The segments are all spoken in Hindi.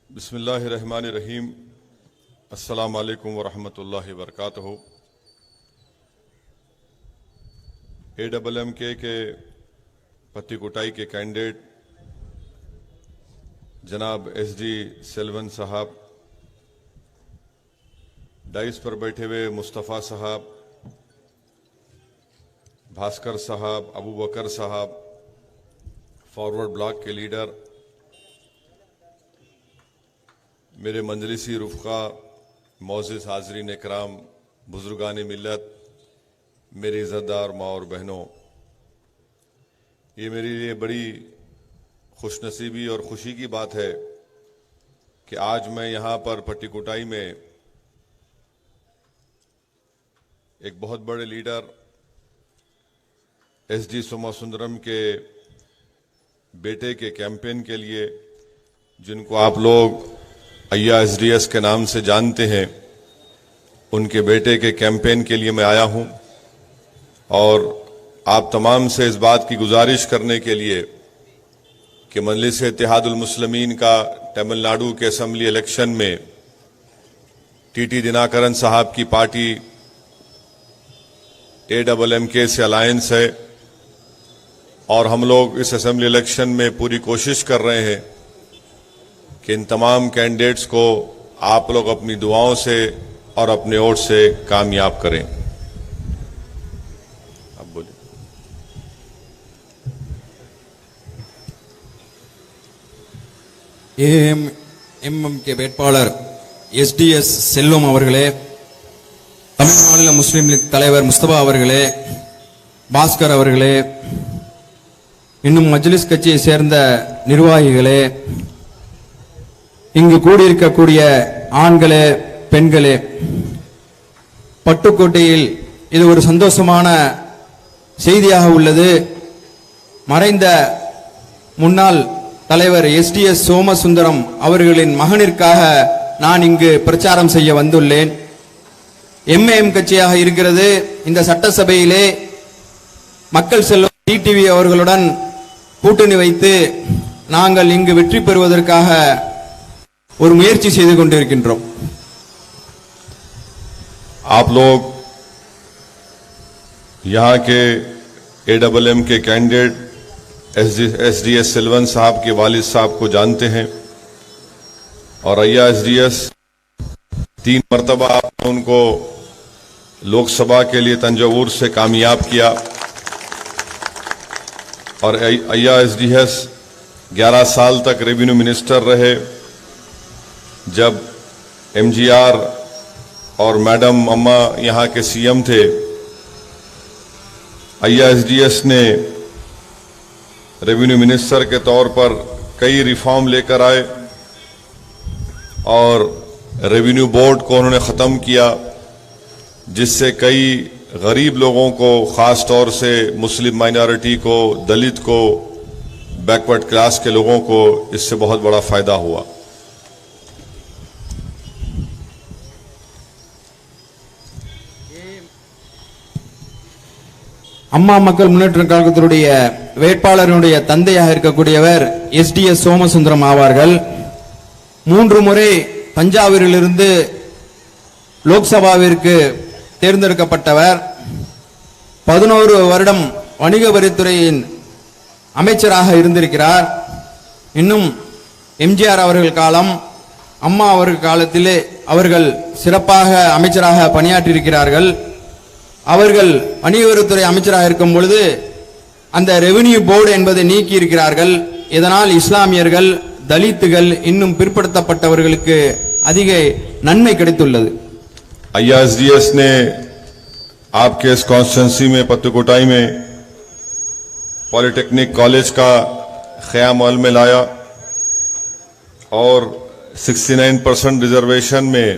बिस्मिल्लाहिर्रहमानिर्रहीम। अस्सलामु अलैकुम वरहमतुल्लाहि वबरकातुहू। AMMK के पत्तीकोटाई के कैंडिडेट जनाब SD सेल्वन साहब, डाइस पर बैठे हुए मुस्तफ़ा साहब, भास्कर साहब, अबू बकर साहब, फॉरवर्ड ब्लॉक के लीडर, मेरे मंजलिसी रुफ़क़ा, मोअज़्ज़िज़ हाज़रीन इकराम, बुज़ुर्गान मिल्लत, मेरी इज़्ज़तदार माँ और बहनों, ये मेरे लिए बड़ी खुशनसीबी और खुशी की बात है कि आज मैं यहाँ पर पट्टीकोटाई में एक बहुत बड़े लीडर SD सोमासुंदरम के बेटे के कैंपेन के लिए, जिनको आप लोग अय्या SDS के नाम से जानते हैं, उनके बेटे के कैंपेन के लिए मैं आया हूं और आप तमाम से इस बात की गुजारिश करने के लिए कि मजलिस इत्तेहादुल मुस्लिमीन का तमिलनाडु के असेंबली इलेक्शन में TT दिनाकरन साहब की पार्टी AMMK से अलायंस है और हम लोग इस असेंबली इलेक्शन में पूरी कोशिश कर रहे हैं कि इन तमाम कैंडिडेट्स को आप लोग अपनी दुआओं से और अपने वोट से कामयाब करें। अब बोलिए। AMMK வேட்பாளர் SDS செல்வம் அவர்களே, தமிழ் மாநில முஸ்லிம் லீக் தலைவர் முஸ்தபா அவர்களே, பாஸ்கர் அவர்களே, இன்னும் மஜ்லிஸ் கட்சியை சேர்ந்த நிர்வாகிகளே, இங்கு கூடியிருக்கக்கூடிய ஆண்களே, பெண்களே, பட்டுக்கோட்டையில் இது ஒரு சந்தோஷமான செய்தியாக உள்ளது. மறைந்த முன்னாள் தலைவர் SDS சோமசுந்தரம் அவர்களின் மகனிற்காக நான் இங்கு பிரச்சாரம் செய்ய வந்துள்ளேன். MAM கட்சியாக இருக்கிறது. இந்த சட்டசபையிலே மக்கள் செல்வம் TTV அவர்களுடன் கூட்டணி வைத்து நாங்கள் இங்கு வெற்றி பெறுவதற்காக ஒரு முயற்சி செய்து கொண்டிருக்கின்றோம். आप लोग यहाँ के AMMK कैंडिडेट SDS सेल्वन साहब के वालिद साहब को जानते हैं और अय्या SDS 3 मरतबा आपने उनको लोकसभा के लिए तंजावुर से कामयाब किया और अय्या SDS 11 साल तक रेवेन्यू मिनिस्टर रहे। जब MGR और मैडम अम्मा यहाँ के CM थे, अय्या SDS ने रेवेन्यू मिनिस्टर के तौर पर कई रिफॉर्म लेकर आए और रेवेन्यू बोर्ड को उन्होंने ख़त्म किया, जिससे कई गरीब लोगों को, ख़ास तौर से मुस्लिम माइनॉरिटी को, दलित को, बैकवर्ड क्लास के लोगों को इससे बहुत बड़ा फ़ायदा हुआ। அம்மா மக்கள் முன்னேற்ற கழகத்தினுடைய வேட்பாளருடைய தந்தையாக இருக்கக்கூடியவர் SDS சோமசுந்தரம் ஆவார்கள். 3 முறை தஞ்சாவூரிலிருந்து லோக்சபாவிற்கு தேர்ந்தெடுக்கப்பட்டவர். 11 வருடம் வணிக வரித்துறையின் அமைச்சராக இருந்திருக்கிறார். இன்னும் MGR அவர்கள் காலம், அம்மா அவர்கள் காலத்திலே அவர்கள் சிறப்பாக அமைச்சராக பணியாற்றியிருக்கிறார்கள். அவர்கள் வணிகவரித்துறை அமைச்சராக இருக்கும் பொழுது அந்த ரெவென்யூ போர்டு என்பதை நீக்கி இருக்கிறார்கள். இதனால் இஸ்லாமியர்கள், தலித்துகள், இன்னும் பிற்படுத்தப்பட்டவர்களுக்கு அதிக நன்மை கிடைத்துள்ளது. अय्या SDS ने आपके इस कॉन्स्टिट्यूंसी में पत्तीकोटाई में पॉलिटेक्निक कॉलेज का क़याम अमल में लाया और 69% रिजर्वेशन में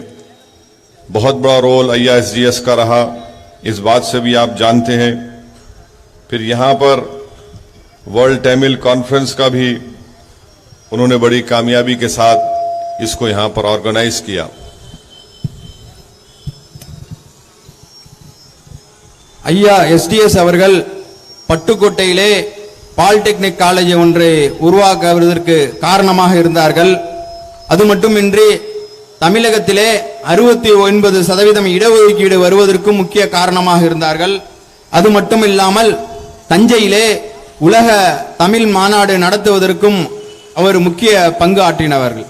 बहुत बड़ा रोल अय्या SDS का रहा। इस बात से भी आप जानते हैं। फिर यहाँ पर वर्ल्ड तमिल कॉन्फ्रेंस का भी उन्होंने बड़ी कामयाबी के साथ इसको यहाँ पर ऑर्गेनाइज किया। ஐயா SDS அவர்கள் பட்டுக்கோட்டையிலே பாலிடெக்னிக் காலேஜ் ஒன்றை உருவாக்குவதற்கு காரணமாக இருந்தார்கள். அது மட்டுமின்றி தமிழகத்திலே 69% இடஒதுக்கீடு வருவதற்கும் முக்கிய காரணமாக இருந்தார்கள். அது மட்டுமில்லாமல் தஞ்சையிலே உலக தமிழ் மாநாடு நடத்துவதற்கும் அவர் முக்கிய பங்கு ஆற்றினவர்கள்.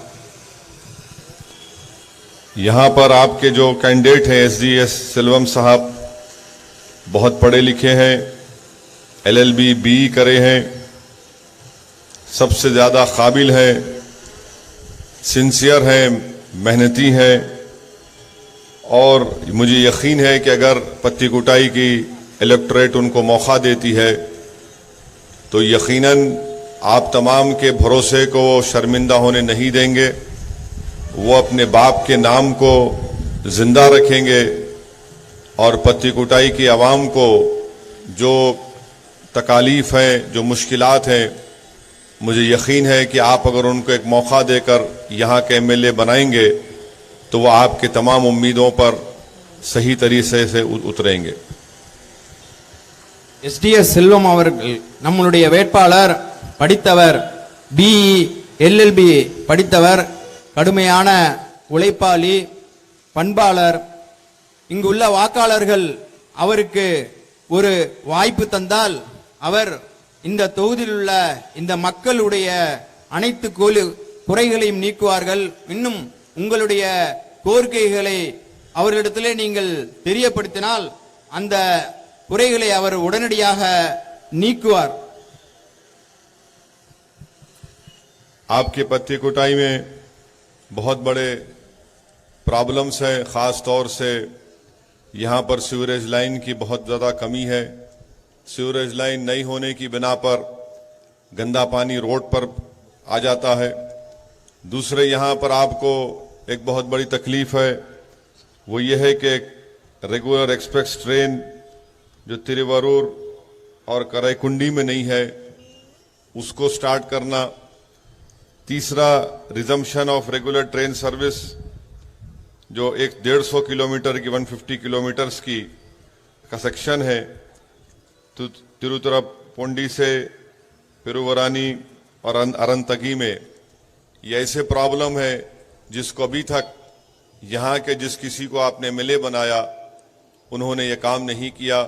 यहाँ पर आपके जो कैंडिडेट हैं एसडीएस सेल्वम साहब बहुत पढ़े लिखे हैं, एलएलबी बीई करे हैं, सबसे ज्यादा काबिल हैं, सिंसियर हैं, मेहनती हैं और मुझे यकीन है कि अगर पत्ती कुटाई की इलेक्टोरेट उनको मौका देती है तो यकीनन आप तमाम के भरोसे को शर्मिंदा होने नहीं देंगे। वो अपने बाप के नाम को जिंदा रखेंगे और पत्ती कुटाई की आवाम को जो तकालीफ हैं, जो मुश्किलात हैं, मुझे यकीन है कि आप अगर उनको एक मौका देकर यहाँ के एमएलए बनाएंगे तो वो आपके तमाम उम्मीदों पर सही तरीके से उतरेंगे। எஸ்டிஎஸ் செல்வம் அவர்கள் நம்மளுடைய வேட்பாளர். படித்தவர், பிஇ எல்எல்பி படித்தவர், கடுமையான உழைப்பாளி, பண்பாளர். இங்குள்ள வாக்காளர்கள் அவருக்கு ஒரு வாய்ப்பு தந்தால் அவர் இந்த தொகுதியில் உள்ள இந்த மக்களுடைய அனைத்து குறைகளையும் நீக்குவார்கள். இன்னும் உங்களுடைய கோரிக்கைகளை அவர்களிடத்திலே நீங்கள் தெரியப்படுத்தினால் அந்த குறைகளை அவர் உடனடியாக நீக்குவார். आपके पत्ती कुटाई में बहुत बड़े प्रॉब्लम्स हैं, ख़ास तौर से यहाँ पर सीवरेज लाइन की बहुत ज़्यादा कमी है। सीवरेज लाइन नहीं होने की बिना पर गंदा पानी रोड पर आ जाता है। दूसरे यहाँ पर आपको एक बहुत बड़ी तकलीफ है, वो ये है कि रेगुलर एक्सप्रेस ट्रेन जो तिरुवरूर और कराईकुंडी में नहीं है उसको स्टार्ट करना। तीसरा, resumption of regular train service जो 150 किलोमीटर की 150 किलोमीटर्स की का सेक्शन है तो तिरुचिरापल्ली से पेरुवरानी और अरंतगी में ये ऐसे प्रॉब्लम है जिसको अभी तक यहाँ के जिस किसी को आपने एमएलए बनाया उन्होंने ये काम नहीं किया।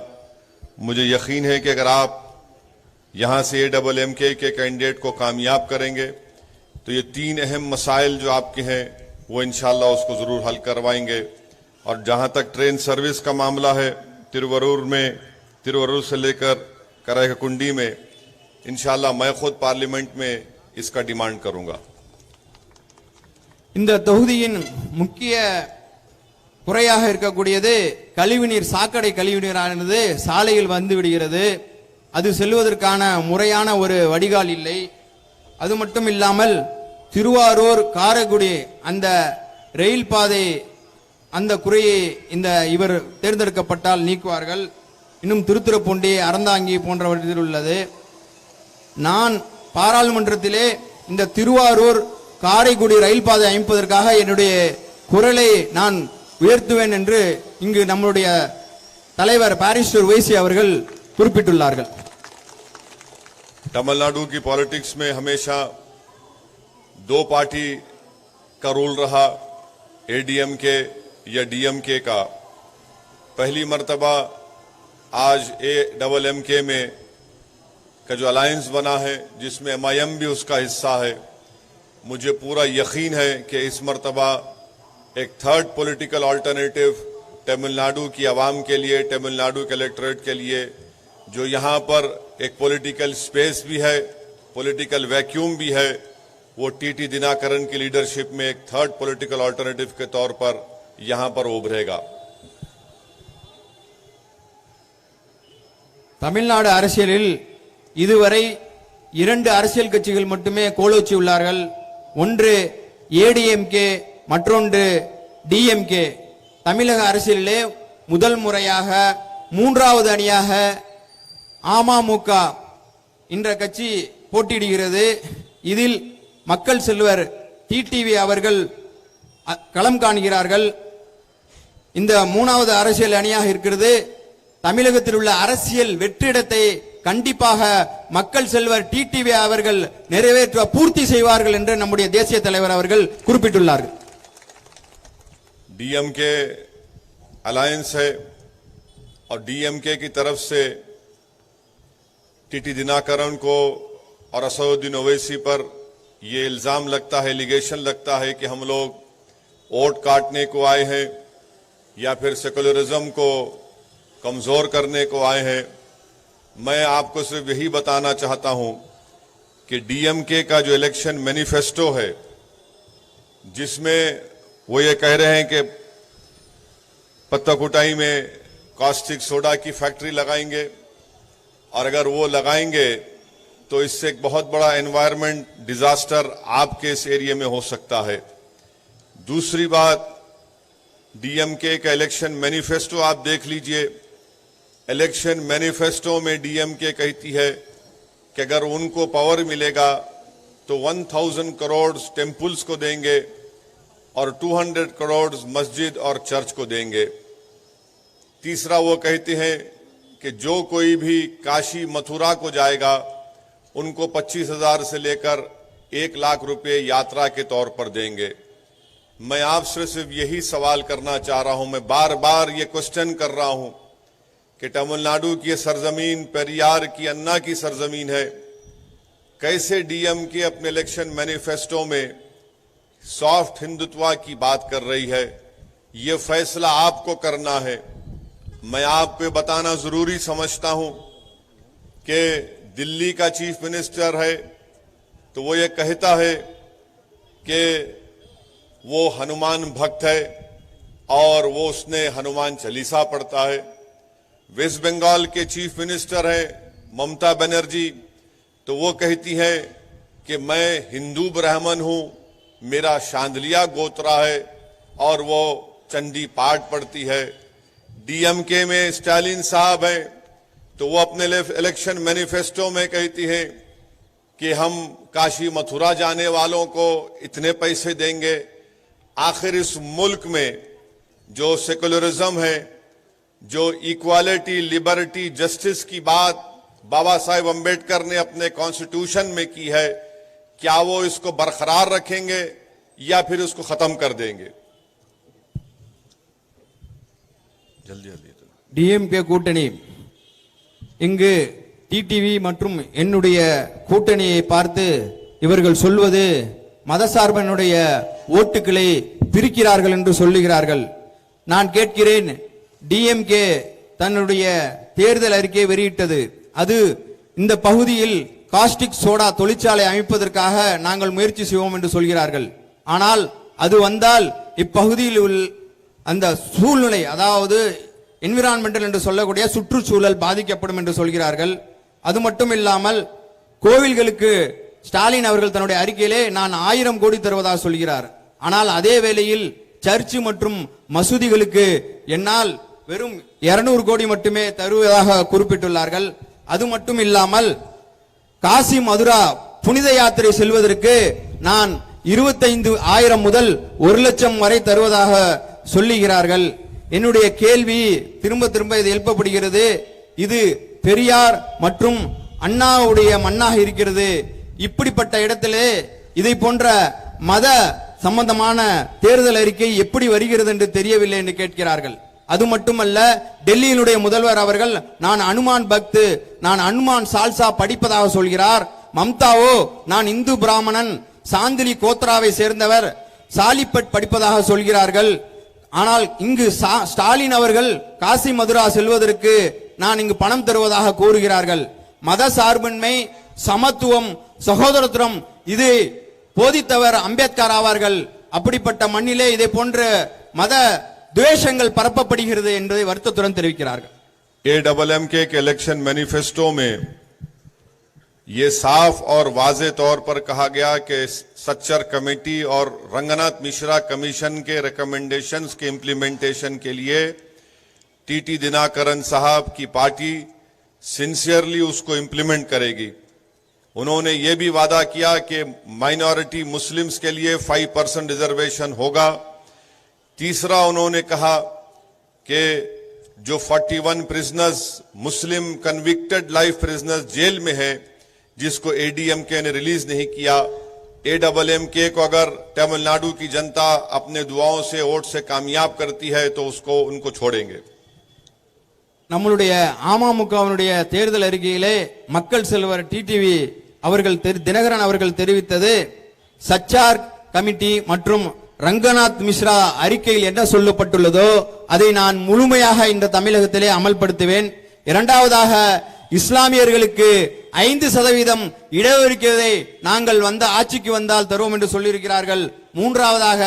मुझे यकीन है कि अगर आप यहाँ से AMMK के कैंडिडेट को कामयाब करेंगे तो ये 3 अहम मसाइल जो आपके हैं वो इंशाल्लाह उसको ज़रूर हल करवाएंगे। और जहाँ तक ट्रेन सर्विस का मामला है, तिरुवरूर से लेकर कराईकुंडी में इंशाल्लाह मैं खुद पार्लियामेंट में इसका डिमांड करूंगा। இந்த தொகுதியின் முக்கிய குறையாக இருக்கக்கூடியது கழிவுநீர். சாக்கடை கழிவுநீரானது சாலையில் வந்து விடுகிறது. அது செல்வதற்கான முறையான ஒரு வடிகால் இல்லை. அது மட்டும் இல்லாமல் திருவாரூர் காரைக்குடி அந்த ரயில் பாதை அந்த குறையை இந்த இவர் தேர்ந்தெடுக்கப்பட்டால் நீக்குவார்கள். இன்னும் திருத்துறைப்பூண்டி, அறந்தாங்கி போன்றவற்றில் உள்ளது. நான் பாராளுமன்றத்திலே இந்த திருவாரூர் காரைக்குடி ரயில் பாதை அமைப்பதற்காக என்னுடைய குரலை நான் உயர்த்துவேன் என்று இங்கு நம்முடைய தலைவர் பாரிஸ்டர் வைசி அவர்கள் குறிப்பிட்டுள்ளார்கள். तमिलनाडु की पॉलिटिक्स में हमेशा 2 पार्टी का रूल रहा, ADMK या DMK का। पहली मर्तबा आज AMMK में का जो अलायंस बना है जिसमें MIM भी उसका हिस्सा है। मुझे पूरा यकीन है कि इस मर्तबा एक थर्ड पॉलिटिकल अल्टरनेटिव तमिलनाडु की आवाम के लिए, तमिलनाडु के इलेक्टोरेट के लिए, जो यहाँ पर एक पॉलिटिकल स्पेस भी है, पॉलिटिकल वैक्यूम भी है, वो टीटी दिनाकरन की लीडरशिप में एक थर्ड पॉलिटिकल अल्टरनेटिव के तौर पर यहाँ पर उभरेगा। தமிழ்நாடு அரசியலில் இதுவரை 2 அரசியல் கட்சிகள் மட்டுமே கோலோச்சி உள்ளார்கள். ஒன்று ADMK, மற்றொன்று DMK. தமிழக அரசியலிலே முதல் முறையாக 3வது அணியாக அமமுக என்ற கட்சி போட்டியிடுகிறது. இதில் மக்கள் செல்வர் டிடிவி அவர்கள் களம் காண்கிறார்கள். இந்த 3வது அரசியல் அணியாக இருக்கிறது. தமிழகத்தில் உள்ள அரசியல் வெற்றிடத்தை கண்டிப்பாக மக்கள் செல்வர் டிடிவி அவர்கள் நிறைவேற்ற பூர்த்தி செய்வார்கள் என்று நம்முடைய தேசிய தலைவர் அவர்கள் குறிப்பிட்டுள்ளார்கள். डीएमके अलायंस है और डीएमके की तरफ से टीटी दिनाकरण को और असदुद्दीन ओवैसी पर ये इल्जाम लगता है, एलिगेशन लगता है कि हम लोग वोट काटने को आए हैं या फिर सेकुलरिज्म को कमजोर करने को आए हैं। मैं आपको सिर्फ यही बताना चाहता हूं कि डीएमके का जो इलेक्शन मैनिफेस्टो है, जिसमें वो ये कह रहे हैं कि पत्ताकुटाई में कास्टिक सोडा की फैक्ट्री लगाएंगे और अगर वो लगाएंगे तो इससे एक बहुत बड़ा एनवायरमेंट डिजास्टर आपके इस एरिया में हो सकता है। दूसरी बात, डीएमके का इलेक्शन मैनिफेस्टो आप देख लीजिए। इलेक्शन मैनिफेस्टो में डीएमके कहती है कि अगर उनको पावर मिलेगा तो 1000 करोड़ टेम्पल्स को देंगे और 200 करोड़ मस्जिद और चर्च को देंगे। तीसरा वो कहते हैं कि जो कोई भी काशी मथुरा को जाएगा उनको 25,000 से लेकर 1 लाख रुपए यात्रा के तौर पर देंगे। मैं आपसे सिर्फ यही सवाल करना चाह रहा हूं, मैं बार बार ये क्वेश्चन कर रहा हूं कि तमिलनाडु की सरजमीन पेरियार की अन्ना की सरजमीन है, कैसे डीएमके अपने इलेक्शन मैनिफेस्टो में सॉफ्ट हिंदुत्व की बात कर रही है। यह फैसला आपको करना है। मैं आपको बताना जरूरी समझता हूं कि दिल्ली का चीफ मिनिस्टर है तो वो ये कहता है कि वो हनुमान भक्त है और वो उसने हनुमान चालीसा पढ़ता है। वेस्ट बंगाल के चीफ मिनिस्टर है ममता बनर्जी, तो वो कहती है कि मैं हिंदू ब्राह्मण हूं, मेरा शांदलिया गोत्रा है और वो चंडी पाठ पढ़ती है। डीएमके में स्टालिन साहब है तो वो अपने इलेक्शन मैनिफेस्टो में कहती है कि हम काशी मथुरा जाने वालों को इतने पैसे देंगे। आखिर इस मुल्क में जो सेकुलरिज्म है, जो इक्वालिटी, लिबर्टी, जस्टिस की बात बाबा साहेब अंबेडकर ने अपने कॉन्स्टिट्यूशन में की है, क्या वो इसको बरकरार रखेंगे या फिर उसको खत्म कर देंगे? जल्दी जल्दी। டிஎம்கே கூட்டணி இங்கு டிடிவி மற்றும் என்னுடைய கூட்டணியை பார்த்து இவர்கள் சொல்வது மதசார்பனுடைய ஓட்டுகளை பிரிக்கிறார்கள் என்று சொல்லுகிறார்கள். நான் கேட்கிறேன், டிஎம்கே தன்னுடைய தேர்தல் அறிக்கையை வெளியிட்டது. அது இந்த பகுதியில் காஸ்டிக் சோடா தொழிற்சாலை அமைப்பதற்காக நாங்கள் முயற்சி செய்வோம் என்று சொல்கிறார்கள். ஆனால் அது வந்தால் இப்பகுதியில் உள்ள அந்த சூழ்நிலை, அதாவது என்விரான்மெண்டல் என்று சொல்லக்கூடிய சுற்றுச்சூழல் பாதிக்கப்படும் என்று சொல்கிறார்கள். அது மட்டும் இல்லாமல் கோவில்களுக்கு ஸ்டாலின் அவர்கள் தன்னுடைய அறிக்கையிலே நான் 1000 கோடி தருவதாக சொல்கிறார். ஆனால் அதே வேளையில் சர்ச்சு மற்றும் மசூதிகளுக்கு என்னால் வெறும் 200 கோடி மட்டுமே தருவதாக குறிப்பிட்டுள்ளார்கள். அது மட்டும் இல்லாமல் காசி மதுரா புனித யாத்திரை செல்வதற்கு நான் 25,000 முதல் 1 லட்சம் வரை தருவதாக சொல்லுகிறார்கள். என்னுடைய கேள்வி திரும்ப திரும்ப இது எழுப்பப்படுகிறது. இது பெரியார் மற்றும் அண்ணாவுடைய மண்ணாக இருக்கிறது. இப்படிப்பட்ட இடத்திலே இதை போன்ற மத சம்பந்தமான தேர்தல் அறிக்கை எப்படி வருகிறது என்று தெரியவில்லை என்று கேட்கிறார்கள். அது மட்டுமல்ல, டெல்லியினுடைய முதல்வர் அவர்கள் நான் அனுமான் பக்து, நான் அனுமான் சால்சா படிப்பதாக சொல்கிறார். மம்தாவோ நான் இந்து பிராமணன், சாந்திலி கோத்ராவை சேர்ந்தவர், சாலிப்பட் படிப்பதாக சொல்கிறார்கள். ஆனால் இங்கு ஸ்டாலின் அவர்கள் காசி மதுரா செல்வதற்கு நான் இங்கு பணம் தருவதாக கூறுகிறார்கள். மத சார்பின்மை, சமத்துவம், சகோதரத்துவம் இது போதித்தவர் அம்பேத்கர் ஆவார்கள். அப்படிப்பட்ட மண்ணிலே இதை போன்ற மத துவேஷங்கள் பரப்பப்படுகிறது என்பதை வருத்தத்துடன் தெரிவிக்கிறார்கள். एडबलएमके के इलेक्शन मैनिफेस्टो में ये साफ और वाजे तौर पर कहा गया कि सच्चर कमेटी और रंगनाथ मिश्रा कमीशन के रिकमेंडेशंस के इम्प्लीमेंटेशन के लिए टीटी दिनाकरन साहब की पार्टी सिंसियरली उसको इम्प्लीमेंट करेगी। उन्होंने ये भी वादा किया कि माइनॉरिटी मुस्लिम्स के लिए 5% रिजर्वेशन होगा। तीसरा उन्होंने कहा कि जो 41 प्रिजनर्स मुस्लिम कन्विक्टेड लाइफ प्रिजनर्स जेल में हैं, जिसको एडीएमके ने रिलीज नहीं किया, एडब्ल्यूएमके को अगर तमिलनाडु की जनता अपने दुआओं से वोट से कामयाब करती है तो उनको छोड़ेंगे। நம்மளுடைய அமமுகவினுடைய தேர்தல் அறிக்கையிலே மக்கள் செல்வர் டிடிவி அவர்கள் தினகரன் அவர்கள் தெரிவித்தது, சச்சார் கமிட்டி மற்றும் ரங்கநாத் மிஸ்ரா அறிக்கையில் என்ன சொல்லப்பட்டுள்ளதோ அதை நான் முழுமையாக இந்த தமிழகத்திலே அமல்படுத்துவேன். இரண்டாவதாக, இஸ்லாமியர்களுக்கு 5% இடஒதுக்கீட்டை நாங்கள் ஆட்சிக்கு வந்தால் தருவோம் என்று சொல்லியிருக்கிறார்கள். மூன்றாவதாக,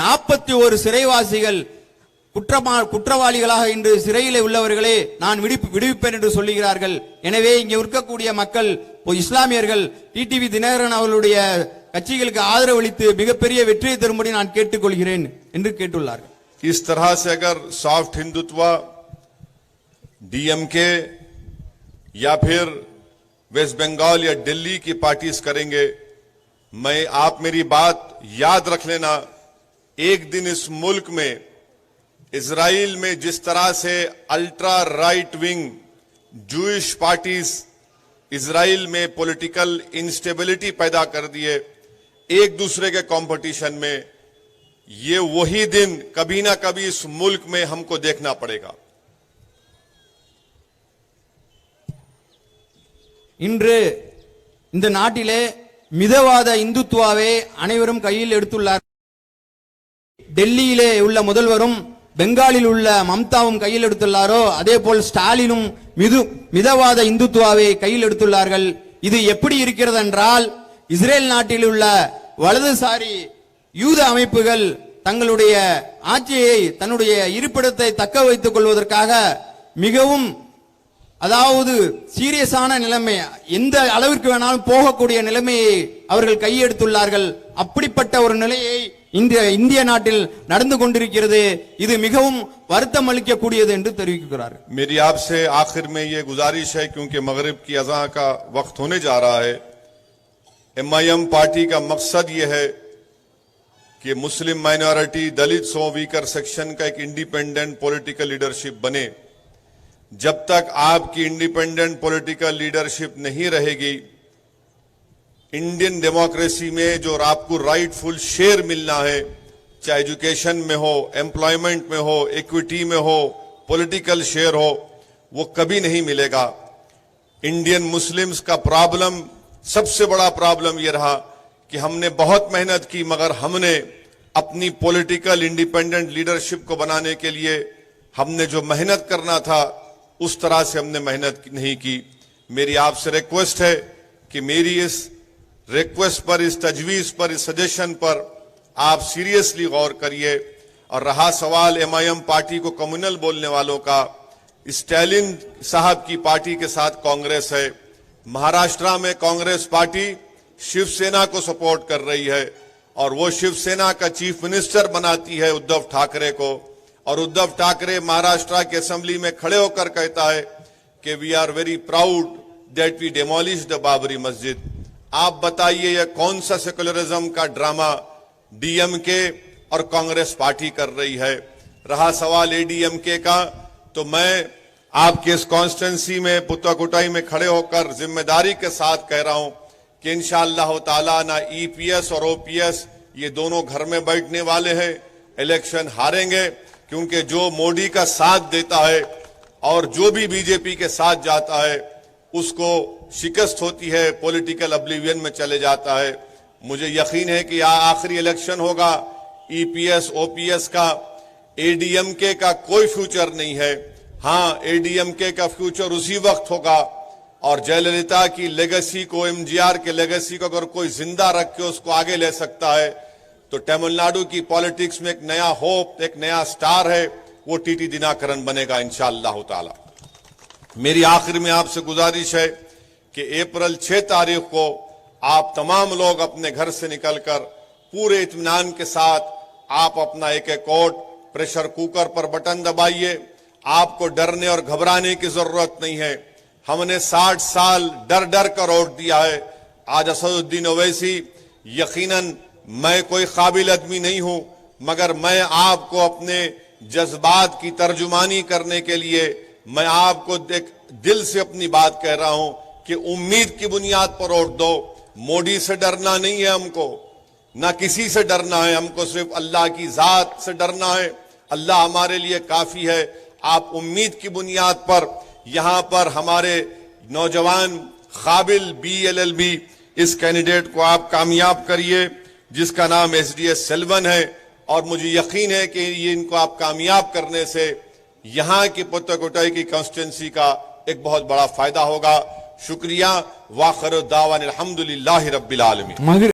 41 சிறைவாசிகள் குற்றவாளிகளாக இன்று சிறையில் உள்ளவர்களே நான் விடுவிப்பேன் என்று சொல்லுகிறார்கள். எனவே இங்கே இருக்கக்கூடிய மக்கள் இஸ்லாமியர்கள் டிடிவி தினகரன் அவர்களுடைய கட்சிகளுக்கு ஆதரவு அளித்து மிகப்பெரிய வெற்றியை தரும்படி நான் கேட்டுக்கொள்கிறேன் என்று கேட்டுள்ளார்கள். इस तरह से अगर सॉफ्ट हिंदुत्व डीएमके या फिर वेस्ट बंगाल या दिल्ली की पार्टीज करेंगे, आप मेरी बात याद रख लेना, एक दिन इस मुल्क में इजराइल में जिस तरह से ultra right wing Jewish parties Israel में पॉलिटिकल इंस्टेबिलिटी पैदा कर दिए एक दूसरे के कंपटीशन में, ये वही दिन कभी ना कभी इस मुल्क में हमको देखना पड़ेगा. இன்று இந்த நாட்டிலே மிதவாத இந்துத்துவாவை அனைவரும் கையில் எடுத்துள்ளார். டெல்லியிலே உள்ள முதல்வரும் பெங்காலில் உள்ள மம்தாவும் கையில் எடுத்துள்ளாரோ அதே போல் ஸ்டாலினும் மிதவாத இந்துத்துவாவை கையில் எடுத்துள்ளார்கள். இது எப்படி இருக்கிறது என்றால், இஸ்ரேல் நாட்டில் உள்ள வலதுசாரி யூத அமைப்புகள் தங்களுடைய ஆட்சியை தன்னுடைய இருப்பிடத்தை தக்க வைத்துக் கொள்வதற்காக மிகவும் அதாவது சீரியஸான நிலைமை, எந்த அளவிற்கு வேணாலும் போகக்கூடிய நிலைமையை அவர்கள் கையெடுத்துள்ளார்கள். அப்படிப்பட்ட ஒரு நிலையை இந்திய நாட்டில் நடந்து கொண்டிருக்கிறது. இது மிகவும் வருத்தம் அளிக்கக்கூடியது என்று தெரிவிக்கிறார். मेरी आपसे आखिर में ये गुजारिश है, क्योंकि मगरिब की अज़ान का वक्त होने जा रहा है, एमआईएम पार्टी का मकसद ये है कि मुस्लिम माइनॉरिटी, दलित वीकर सेक्शन का एक इंडिपेंडेंट पॉलिटिकल लीडरशिप बने. जब तक आपकी इंडिपेंडेंट पॉलिटिकल लीडरशिप नहीं रहेगी, इंडियन डेमोक्रेसी में जो आपको राइटफुल शेयर मिलना है, चाहे एजुकेशन में हो, एम्प्लॉयमेंट में हो, इक्विटी में हो, पॉलिटिकल शेयर हो, वो कभी नहीं मिलेगा. इंडियन मुस्लिम्स का प्रॉब्लम, सबसे बड़ा प्रॉब्लम ये रहा कि हमने बहुत मेहनत की, मगर हमने अपनी पॉलिटिकल इंडिपेंडेंट लीडरशिप को बनाने के लिए हमने जो मेहनत करना था उस तरह से हमने मेहनत नहीं की. मेरी आपसे रिक्वेस्ट है कि मेरी इस रिक्वेस्ट पर, इस तजवीज पर, इस सजेशन पर आप सीरियसली गौर करिए. और रहा सवाल एमआईएम पार्टी को कम्युनल बोलने वालों का, स्टालिन साहब की पार्टी के साथ कांग्रेस है. महाराष्ट्र में कांग्रेस पार्टी शिवसेना को सपोर्ट कर रही है और वो शिवसेना का चीफ मिनिस्टर बनाती है उद्धव ठाकरे को. और उद्धव ठाकरे महाराष्ट्र के असेंबली में खड़े होकर कहता है कि we are very proud that we demolish the Babri Masjid. आप बताइए यह कौन सा सेकुलरिज्म का ड्रामा डीएमके और कांग्रेस पार्टी कर रही है. रहा सवाल एडीएमके का, तो मैं आपके इस कॉन्स्टिट्यूंसी में पुत्ताकोटाई में खड़े होकर जिम्मेदारी के साथ कह रहा हूं कि इंशाअल्लाह ताला ना ईपीएस और ओपीएस ये दोनों घर में बैठने वाले हैं. इलेक्शन हारेंगे, क्योंकि जो मोदी का साथ देता है और जो भी बीजेपी के साथ जाता है उसको शिकस्त होती है, पॉलिटिकल ऑब्लिवियन में चले जाता है. मुझे यकीन है कि आखिरी इलेक्शन होगा, ईपीएस ओपीएस का, एडीएमके का कोई फ्यूचर नहीं है. हां, एडीएमके का फ्यूचर उसी वक्त होगा और जयललिता की लेगेसी को, एमजीआर के लेगेसी को अगर कोई जिंदा रख के उसको आगे ले सकता है तो तमिलनाडु की पॉलिटिक्स में एक नया होप, एक नया स्टार है, वो टीटी दिनाकरन बनेगा इंशाअल्लाह ताला. मेरी आखिर में आपसे गुजारिश है कि अप्रैल 6 तारीख को आप तमाम लोग अपने घर से निकलकर पूरे इत्मीनान के साथ आप अपना एक एक वोट प्रेशर कुकर पर बटन दबाइए. आपको डरने और घबराने की जरूरत नहीं है. हमने 60 साल डर डर कर वोट दिया है. आज असदुद्दीन ओवैसी, यकीनन मैं कोई काबिल आदमी नहीं हूं, मगर मैं आपको अपने जज्बात की तर्जुमानी करने के लिए मैं आपको दिल से अपनी बात कह रहा हूं कि उम्मीद की बुनियाद पर वोट दो। मोदी से डरना नहीं है हमको, ना किसी से डरना है, हमको सिर्फ अल्लाह की जात से डरना है। अल्लाह हमारे लिए काफी है। आप उम्मीद की बुनियाद पर यहां पर हमारे नौजवान काबिल BLLB इस कैंडिडेट को आप कामयाब करिए, जिसका नाम SDS सेल्वन है, और मुझे यकीन है कि ये इनको आप कामयाब करने से यहां की पुत्तकोटाई की कॉन्स्टिट्यूंसी का एक बहुत बड़ा फायदा होगा। शुक्रिया। वाखिर दावान अल्हम्दुलिल्लाहि रब्बिल आलमीन।